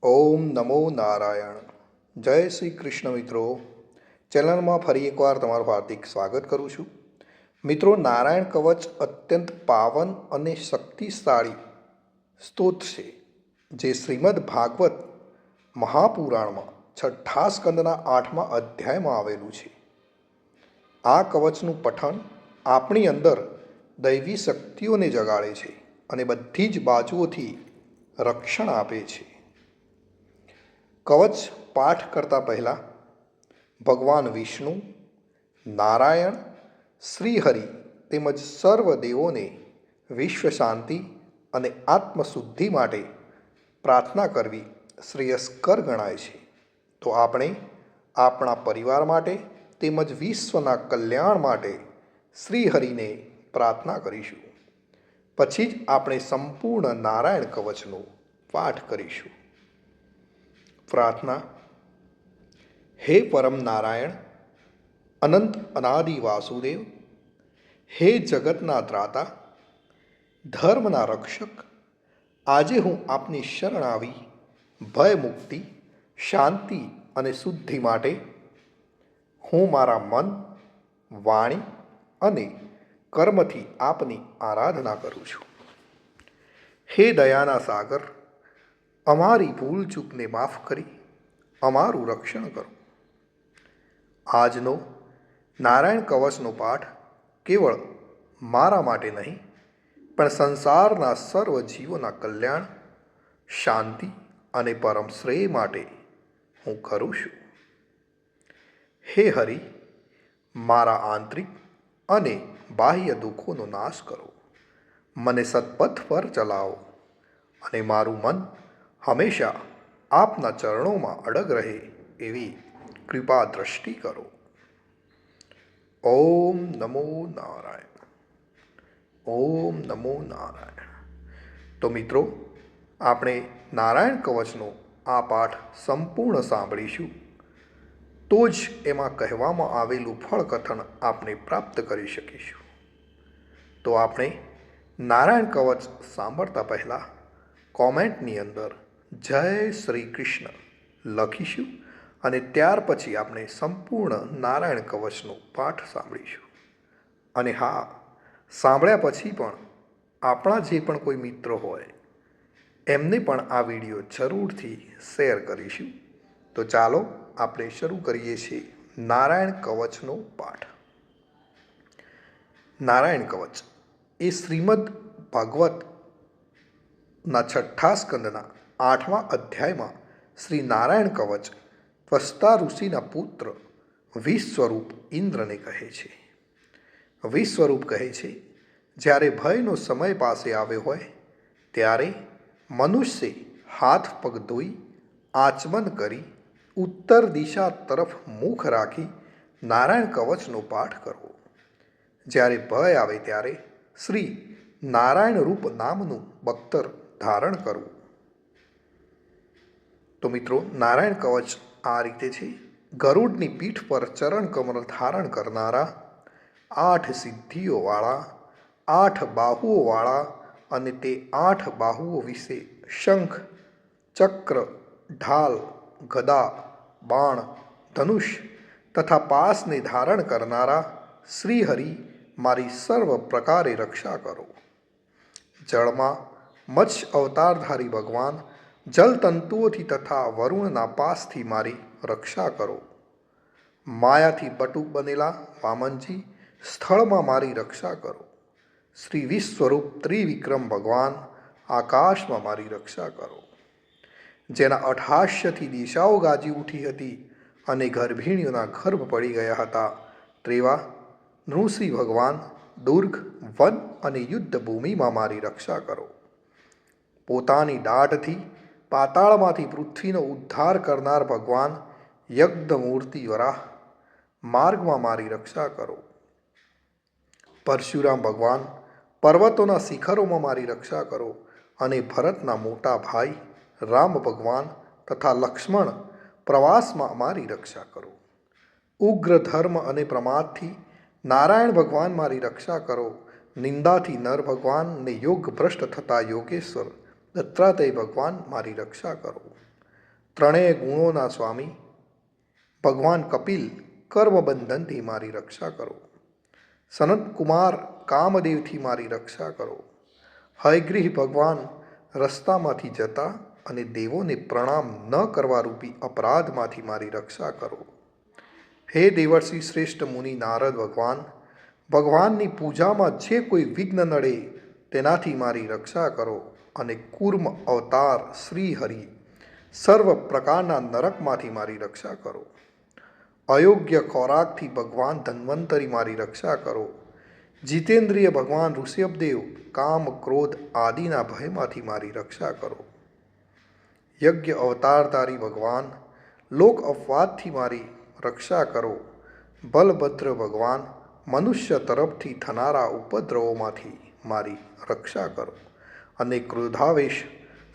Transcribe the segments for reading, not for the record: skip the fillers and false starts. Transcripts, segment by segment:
ઓમ નમો નારાયણ. જય શ્રી કૃષ્ણ મિત્રો. ચેનલમાં ફરી એકવાર તમારું હાર્દિક સ્વાગત કરું છું. મિત્રો, નારાયણ કવચ અત્યંત પાવન અને શક્તિશાળી સ્તોત્ર છે, જે શ્રીમદ ભાગવત મહાપુરાણમાં છઠ્ઠા સ્કંદના 8મા અધ્યાયમાં આવેલું છે. આ કવચનું પઠન આપણી અંદર દૈવી શક્તિઓને જગાડે છે અને બધી જ બાજુઓથી રક્ષણ આપે છે. કવચ પાઠ કરતાં પહેલાં ભગવાન વિષ્ણુ, નારાયણ, શ્રીહરિ તેમજ સર્વ દેવોને વિશ્વ શાંતિ અને આત્મશુદ્ધિ માટે પ્રાર્થના કરવી શ્રેયસ્કર ગણાય છે. તો આપણે આપણા પરિવાર માટે તેમજ વિશ્વના કલ્યાણ માટે શ્રીહરિને પ્રાર્થના કરીશું. પછી જ આપણે સંપૂર્ણ નારાયણ કવચનો પાઠ કરીશું. પ્રાર્થના. હે પરમ નારાયણ, અનંત અનાદિ વાસુદેવ, હે જગતના ત્રાતા, ધર્મના રક્ષક, આજે હું આપની શરણ આવી ભય મુક્તિ, શાંતિ અને શુદ્ધિ માટે હું મારા મન, વાણી અને કર્મથી આપની આરાધના કરું છું. હે દયાના સાગર, અમારી ભૂલ ચૂકને માફ કરી અમારું રક્ષણ કરો. આજનો નારાયણ કવચનો પાઠ કેવળ મારા માટે નહીં, પણ સંસારના સર્વ જીવોના કલ્યાણ, શાંતિ અને પરમ શ્રેય માટે હું કરું છું. હે હરિ, મારા આંતરિક અને બાહ્ય દુઃખોનો નાશ કરો, મને સત્પથ પર ચલાવો અને મારું મન હંમેશા આપના ચરણોમાં અડગ રહે એવી કૃપા દ્રષ્ટિ કરો. ઓમ નમો નારાયણ. ઓમ નમો નારાયણ. તો મિત્રો, આપણે નારાયણ કવચનો આ પાઠ સંપૂર્ણ સાંભળીશું, તો જ એમાં કહેવામાં આવેલું ફળકથન આપણે પ્રાપ્ત કરી શકીશું. તો આપણે નારાયણ કવચ સાંભળતા પહેલાં કોમેન્ટની અંદર જય શ્રી કૃષ્ણ લખીશું અને ત્યાર પછી આપણે સંપૂર્ણ નારાયણ કવચનો પાઠ સાંભળીશું. અને હા, સાંભળ્યા પછી પણ આપણા જે પણ કોઈ મિત્રો હોય એમને પણ આ વિડીયો જરૂરથી શેર કરીશું. તો ચાલો આપણે શરૂ કરીએ છીએ નારાયણ કવચનો પાઠ. નારાયણ કવચ એ શ્રીમદ ભાગવતના છઠ્ઠા સ્કંદના 8મા અધ્યાયમાં શ્રી નારાયણ કવચ ત્વષ્ટા ઋષિના પુત્ર વિશ્વરૂપ ઇન્દ્રને કહે છે. વિશ્વરૂપ કહે છે, જ્યારે ભયનો સમય પાસે આવ્યો હોય ત્યારે મનુષ્ય હાથ પગ ધોઈ આચમન કરી ઉત્તર દિશા તરફ મુખ રાખી નારાયણ કવચનો પાઠ કરવો. જ્યારે ભય આવે ત્યારે શ્રી નારાયણ રૂપ નામનું બખ્તર ધારણ કરવું. તો મિત્રો, નારાયણ કવચ આ રીતે છે. ગરુડની પીઠ પર ચરણ કમળ ધારણ કરનારા, 8 સિદ્ધિઓવાળા, 8 બાહુઓવાળા અને તે 8 બાહુઓ વિશે શંખ, ચક્ર, ઢાલ, ગદા, બાણ, ધનુષ તથા પાસને ધારણ કરનારા શ્રીહરિ મારી સર્વ પ્રકારે રક્ષા કરો. જળમાં મત્સ્ય અવતારધારી ભગવાન જલતંતુઓથી તથા વરુણના પાસથી મારી રક્ષા કરો. માયાથી બટુક બનેલા વામનજી સ્થળમાં મારી રક્ષા કરો. શ્રી વિશ્વરૂપ ત્રિવિક્રમ ભગવાન આકાશમાં મારી રક્ષા કરો. જેના અઠહાસ્યથી દિશાઓ ગાજી ઉઠી હતી અને ગર્ભિણીઓના ગર્ભ પડી ગયા હતા, તેવા નૃસિંહ ભગવાન દુર્ગ, વન અને યુદ્ધ ભૂમિમાં મારી રક્ષા કરો. પોતાની દાઢથી પાતાળમાંથી પૃથ્વીનો ઉદ્ધાર કરનાર ભગવાન યજ્ઞમૂર્તિ વરાહ માર્ગમાં મારી રક્ષા કરો. પરશુરામ ભગવાન પર્વતોના શિખરોમાં મારી રક્ષા કરો અને ભરતના મોટા ભાઈ રામ ભગવાન તથા લક્ષ્મણ પ્રવાસમાં મારી રક્ષા કરો. ઉગ્ર ધર્મ અને પ્રમાદથી નારાયણ ભગવાન મારી રક્ષા કરો. નિંદાથી નર ભગવાન ને યોગ ભ્રષ્ટ થતા યોગેશ્વર દત્તાત્રેય ભગવાન મારી રક્ષા કરો. ત્રણેય ગુણોના સ્વામી ભગવાન કપિલ કર્મબંધનથી મારી રક્ષા કરો. સનતકુમાર કામદેવથી મારી રક્ષા કરો. હયગ્રીહ ભગવાન રસ્તામાંથી જતા અને દેવોને પ્રણામ ન કરવા રૂપી અપરાધમાંથી મારી રક્ષા કરો. હે દેવર્ષિ શ્રેષ્ઠ મુનિ નારદ ભગવાન, ભગવાનની પૂજામાં જે કોઈ વિઘ્ન નડે તેનાથી મારી રક્ષા કરો. અને કૂર્મ અવતાર શ્રી હરિ સર્વ પ્રકારના નરકમાંથી મારી રક્ષા કરો. અયોગ્ય ખોરાકથી ભગવાન ધન્વંતરી મારી રક્ષા કરો. જીતેન્દ્રિય ભગવાન ઋષભદેવ કામ ક્રોધ આદિના ભયમાંથી મારી રક્ષા કરો. યજ્ઞ અવતારધારી ભગવાન લોક અપવાદથી મારી રક્ષા કરો. બલભદ્ર ભગવાન મનુષ્ય તરફથી થનારા ઉપદ્રવોમાંથી મારી રક્ષા કરો. અને ક્રોધાવેશ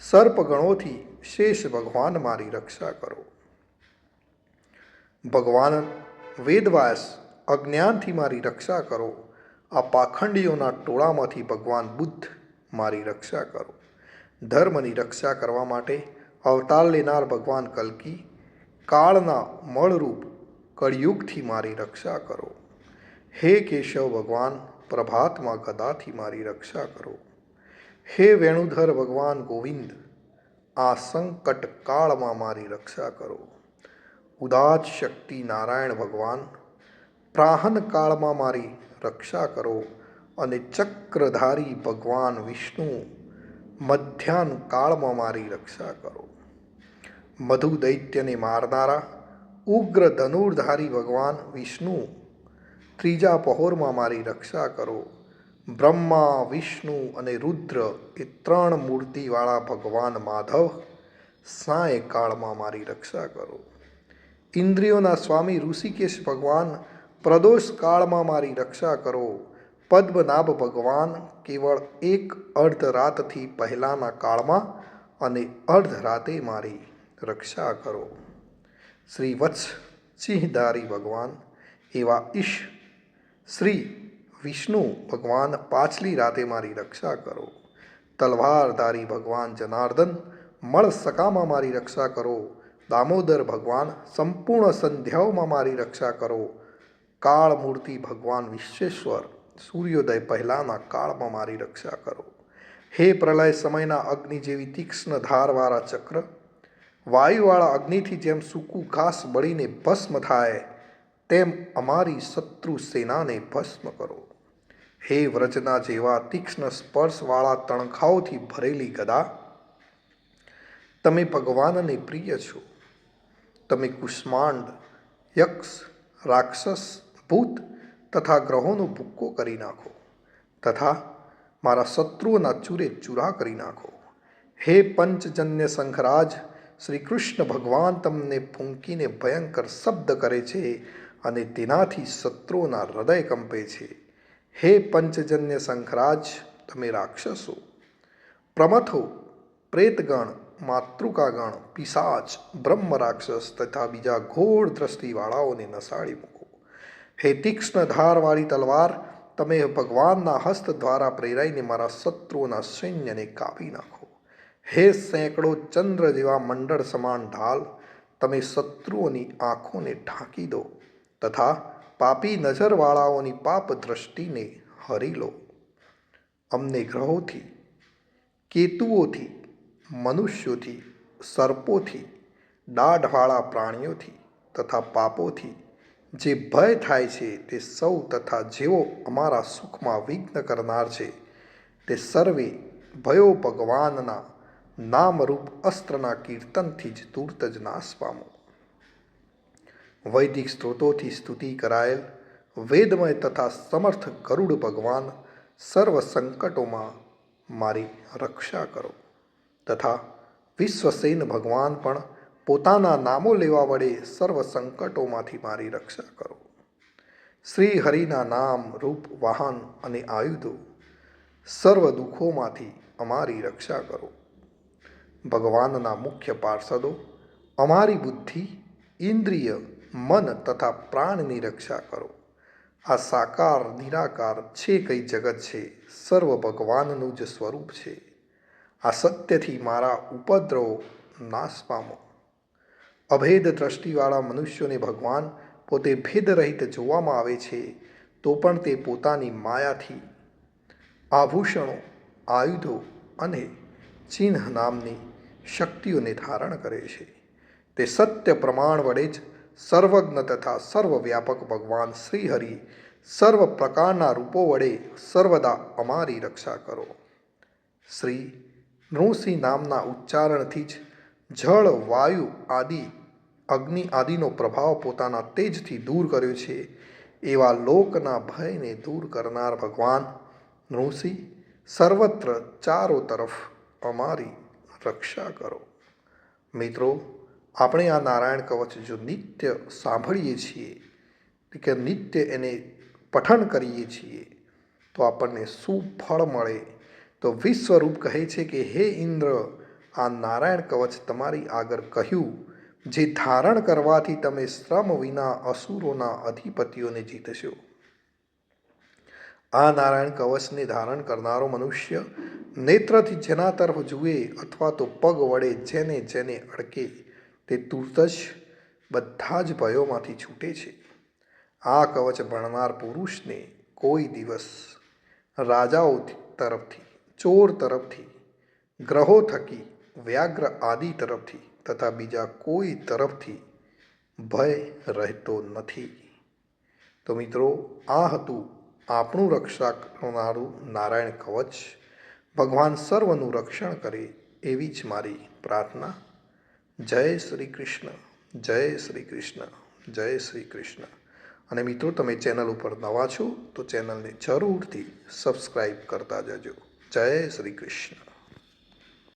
સર્પગણોથી શેષ ભગવાન મારી રક્ષા કરો. ભગવાન વેદવ્યાસ અજ્ઞાનથી મારી રક્ષા કરો. આ પાખંડીઓના ટોળામાંથી ભગવાન બુદ્ધ મારી રક્ષા કરો. ધર્મની રક્ષા કરવા માટે અવતાર લેનાર ભગવાન કલ્કી કાળના મળરૂપ કળિયુગથી મારી રક્ષા કરો. હે કેશવ ભગવાન પ્રભાતમાં ગદાથી મારી રક્ષા કરો. હે વેણુધર ભગવાન ગોવિંદ આ સંકટ કાળમાં મારી રક્ષા કરો. ઉદાત શક્તિ નારાયણ ભગવાન પ્રાહન કાળમાં મારી રક્ષા કરો. અને ચક્રધારી ભગવાન વિષ્ણુ મધ્યાહ્ન કાળમાં મારી રક્ષા કરો. મધુ દૈત્યને મારનારા ઉગ્ર ધનુર્ધારી ભગવાન વિષ્ણુ ત્રીજા પહોરમાં મારી રક્ષા કરો. બ્રહ્મા વિષ્ણુ અને રુદ્ર એ ત્રણ મૂર્તિવાળા ભગવાન માધવ સાયંકાળમાં મારી રક્ષા કરો. ઇન્દ્રિયોના સ્વામી ઋષિકેશ ભગવાન પ્રદોષ કાળમાં મારી રક્ષા કરો. પદ્મનાભ ભગવાન કેવળ એક અર્ધરાતથી પહેલાંના કાળમાં અને અર્ધરાતે મારી રક્ષા કરો. શ્રી વત્સ સિંહધારી ભગવાન એવા ઈશ શ્રી વિષ્ણુ ભગવાન પાછલી રાતે મારી રક્ષા કરો. તલવારધારી ભગવાન જનાર્દન મળ સકામાં મારી રક્ષા કરો. દામોદર ભગવાન સંપૂર્ણ સંધ્યાઓમાં મારી રક્ષા કરો. કાળમૂર્તિ ભગવાન વિશ્વેશ્વર સૂર્યોદય પહેલાંના કાળમાં મારી રક્ષા કરો. હે પ્રલય સમયના અગ્નિ જેવી તીક્ષ્ણ ધારવાળા ચક્ર, વાયુવાળા અગ્નિથી જેમ સૂકું ઘાસ બળીને ભસ્મ થાય તેમ અમારી શત્રુ સેનાને ભસ્મ કરો. હે વ્રજના જેવા તીક્ષ્ણ સ્પર્શવાળા તણખાઓથી ભરેલી ગદા, તમે ભગવાનને પ્રિય છો. તમે કુષ્માંડ યક્ષ રાક્ષસ ભૂત તથા ગ્રહોનો ભૂક્કો કરી નાખો તથા મારા શત્રુઓના ચૂરે ચૂરા કરી નાખો. હે પંચજન્ય શંખરાજ, શ્રી કૃષ્ણ ભગવાન તમને ફૂંકીને ભયંકર શબ્દ કરે છે અને તેનાથી શત્રુઓના હૃદય કંપે છે. હે પંચજન્ય શંખરાજ, તમે રાક્ષસો પ્રમથો પ્રેતગણ માતૃકાગણ પિશાચ બ્રહ્મ રાક્ષસ તથા બીજા ઘોર દ્રષ્ટિવાળાઓને નસાડી મૂકો. હે તીક્ષ્ણ ધારવાળી તલવાર, તમે ભગવાનના હસ્ત દ્વારા પ્રેરાઈને મારા શત્રુઓના સૈન્યને કાપી નાખો. હે સેંકડો ચંદ્ર જેવા મંડળ સમાન ઢાલ, તમે શત્રુઓની આંખોને ઢાંકી દો તથા પાપી નજરવાળાઓની પાપ દ્રષ્ટિને હરી લો. અમને ગ્રહોથી, કેતુઓથી, મનુષ્યોથી, સર્પોથી, દાઢવાળા પ્રાણીઓથી તથા પાપોથી જે ભય થાય છે તે સૌ તથા જેઓ અમારા સુખમાં વિઘ્ન કરનાર છે તે સર્વે ભયો ભગવાનના નામરૂપ અસ્ત્રના કીર્તનથી જ તુર્ત જ નાશ પામો. વૈદિક સ્ત્રોતોથી સ્તુતિ કરાયેલ વેદમય તથા સમર્થ ગરુડ ભગવાન સર્વ સંકટોમાં મારી રક્ષા કરો તથા વિશ્વસેન ભગવાન પણ પોતાના નામો લેવા વડે સર્વ સંકટોમાંથી મારી રક્ષા કરો. શ્રી હરિના નામ રૂપ વાહન અને આયુધો સર્વ દુઃખોમાંથી અમારી રક્ષા કરો. ભગવાનના મુખ્ય પાર્ષદો અમારી બુદ્ધિ ઇન્દ્રિય મન તથા પ્રાણની રક્ષા કરો. આ સાકાર નિરાકાર છે કઈ જગત છે સર્વ ભગવાનનું જ સ્વરૂપ છે. આ સત્યથી મારા ઉપદ્રવો નાશ પામો. અભેદ દ્રષ્ટિવાળા મનુષ્યોને ભગવાન પોતે ભેદરહિત જોવામાં આવે છે, તો પણ તે પોતાની માયાથી આભૂષણો, આયુધો અને ચિહ્ન નામની શક્તિઓને ધારણ કરે છે. તે સત્ય પ્રમાણ વડે જ સર્વજ્ઞ તથા સર્વવ્યાપક ભગવાન શ્રીહરિ સર્વ પ્રકારના રૂપો વડે સર્વદા અમારી રક્ષા કરો. શ્રી નૃસિંહ નામના ઉચ્ચારણથી જ જળ, વાયુ આદિ, અગ્નિ આદિનો પ્રભાવ પોતાના તેજથી દૂર કર્યો છે. એવા લોકના ભયને દૂર કરનાર ભગવાન નૃસિંહ સર્વત્ર ચારો તરફ અમારી રક્ષા કરો. મિત્રો, આપણે આ નારાયણ કવચ જો નિત્ય સાંભળીએ છીએ કે નિત્ય એને પઠન કરીએ છીએ તો આપણને શું ફળ મળે? તો વિશ્વરૂપ કહે છે કે હે ઇન્દ્ર, આ નારાયણ કવચ તમારી આગળ કહ્યું, જે ધારણ કરવાથી તમે શ્રમ વિના અસુરોના અધિપતિઓને જીતશો. આ નારાયણ કવચને ધારણ કરનારો મનુષ્ય નેત્રથી જેના તરફ જુએ અથવા તો પગ વડે જેને જેને અડકે તે તુરત જ બધા જ ભયોમાંથી છૂટે છે. આ કવચ ભણનાર પુરુષને કોઈ દિવસ રાજાઓ તરફથી, ચોર તરફથી, ગ્રહો થકી, વ્યાઘ્ર આદિ તરફથી તથા બીજા કોઈ તરફથી ભય રહેતો નથી. તો મિત્રો, આ હતું આપણું રક્ષા કરનારું નારાયણ કવચ. ભગવાન સર્વનું રક્ષણ કરે એવી જ મારી પ્રાર્થના. જય શ્રી કૃષ્ણ, જય શ્રી કૃષ્ણ, જય શ્રી કૃષ્ણ. અને મિત્રો, તમે ચેનલ ઉપર નવા છો તો ચેનલને જરૂરથી સબસ્ક્રાઈબ કરતા જજો. જય શ્રી કૃષ્ણ.